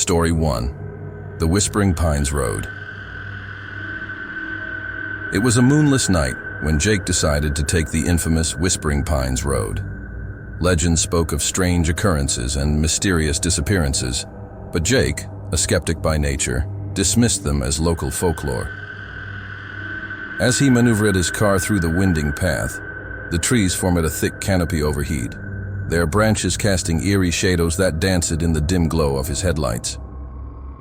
Story 1. The Whispering Pines Road. It was a moonless night when Jake decided to take the infamous Whispering Pines Road. Legends spoke of strange occurrences and mysterious disappearances, but Jake, a skeptic by nature, dismissed them as local folklore. As he maneuvered his car through the winding path, the trees formed a thick canopy overhead, their branches casting eerie shadows that danced in the dim glow of his headlights.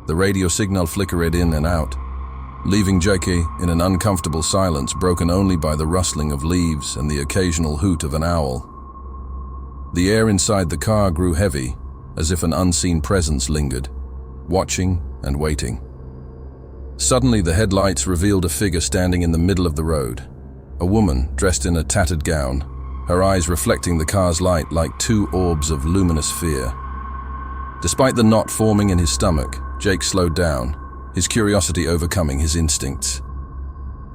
The radio signal flickered in and out, leaving Jake in an uncomfortable silence broken only by the rustling of leaves and the occasional hoot of an owl. The air inside the car grew heavy, as if an unseen presence lingered, watching and waiting. Suddenly, the headlights revealed a figure standing in the middle of the road. A woman dressed in a tattered gown, her eyes reflecting the car's light like two orbs of luminous fear. Despite the knot forming in his stomach, Jake slowed down, his curiosity overcoming his instincts.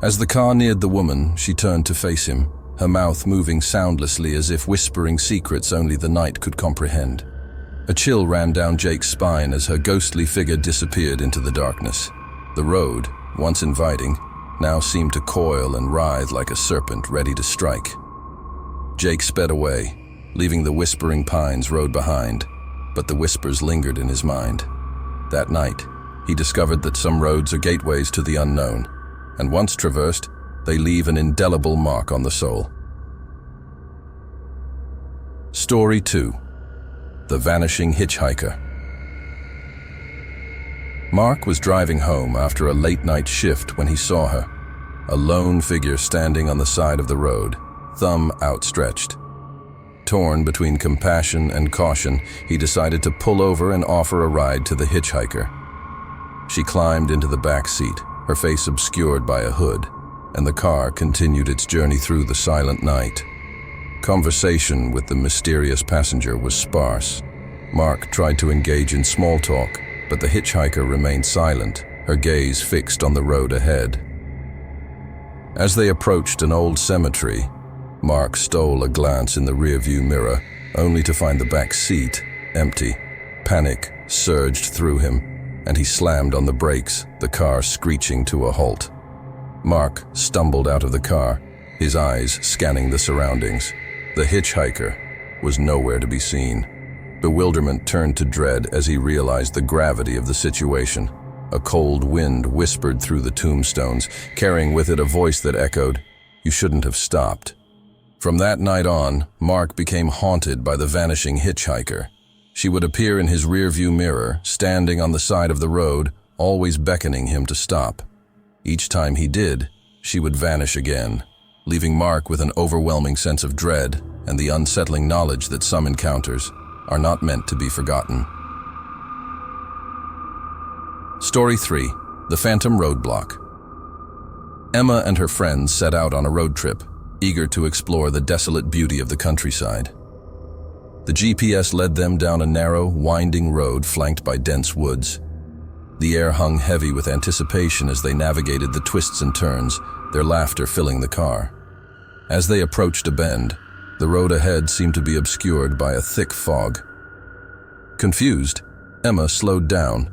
As the car neared the woman, she turned to face him, her mouth moving soundlessly as if whispering secrets only the night could comprehend. A chill ran down Jake's spine as her ghostly figure disappeared into the darkness. The road, once inviting, now seemed to coil and writhe like a serpent ready to strike. Jake sped away, leaving the Whispering Pines Road behind, but the whispers lingered in his mind. That night, he discovered that some roads are gateways to the unknown, and once traversed, they leave an indelible mark on the soul. Story 2. The Vanishing Hitchhiker. Mark was driving home after a late-night shift when he saw her, a lone figure standing on the side of the road, thumb outstretched. Torn between compassion and caution, he decided to pull over and offer a ride to the hitchhiker. She climbed into the back seat, her face obscured by a hood, and the car continued its journey through the silent night. Conversation with the mysterious passenger was sparse. Mark tried to engage in small talk, but the hitchhiker remained silent, her gaze fixed on the road ahead. As they approached an old cemetery, Mark stole a glance in the rearview mirror, only to find the back seat empty. Panic surged through him, and he slammed on the brakes, the car screeching to a halt. Mark stumbled out of the car, his eyes scanning the surroundings. The hitchhiker was nowhere to be seen. Bewilderment turned to dread as he realized the gravity of the situation. A cold wind whispered through the tombstones, carrying with it a voice that echoed, "You shouldn't have stopped." From that night on, Mark became haunted by the vanishing hitchhiker. She would appear in his rearview mirror, standing on the side of the road, always beckoning him to stop. Each time he did, she would vanish again, leaving Mark with an overwhelming sense of dread and the unsettling knowledge that some encounters are not meant to be forgotten. Story 3. The Phantom Roadblock. Emma and her friends set out on a road trip, eager to explore the desolate beauty of the countryside. The GPS led them down a narrow, winding road flanked by dense woods. The air hung heavy with anticipation as they navigated the twists and turns, their laughter filling the car. As they approached a bend, the road ahead seemed to be obscured by a thick fog. Confused, Emma slowed down,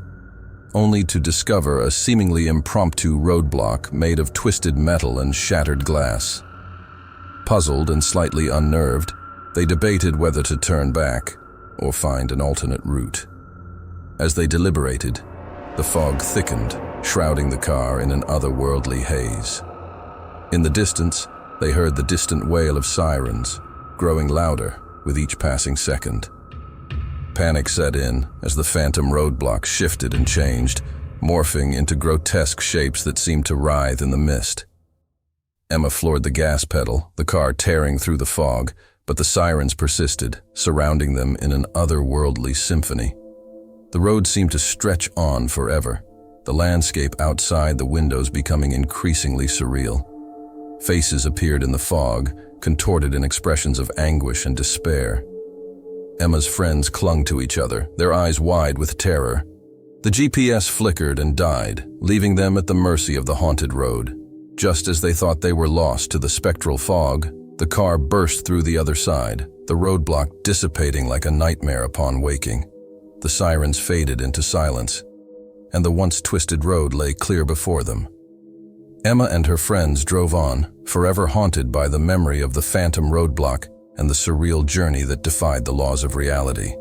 only to discover a seemingly impromptu roadblock made of twisted metal and shattered glass. Puzzled and slightly unnerved, they debated whether to turn back or find an alternate route. As they deliberated, the fog thickened, shrouding the car in an otherworldly haze. In the distance, they heard the distant wail of sirens, growing louder with each passing second. Panic set in as the Phantom Roadblock shifted and changed, morphing into grotesque shapes that seemed to writhe in the mist. Emma floored the gas pedal, the car tearing through the fog, but the sirens persisted, surrounding them in an otherworldly symphony. The road seemed to stretch on forever, the landscape outside the windows becoming increasingly surreal. Faces appeared in the fog, contorted in expressions of anguish and despair. Emma's friends clung to each other, their eyes wide with terror. The GPS flickered and died, leaving them at the mercy of the haunted road. Just as they thought they were lost to the spectral fog, the car burst through the other side, the roadblock dissipating like a nightmare upon waking. the sirens faded into silence, and the once twisted road lay clear before them. Emma and her friends drove on, forever haunted by the memory of the Phantom Roadblock and the surreal journey that defied the laws of reality.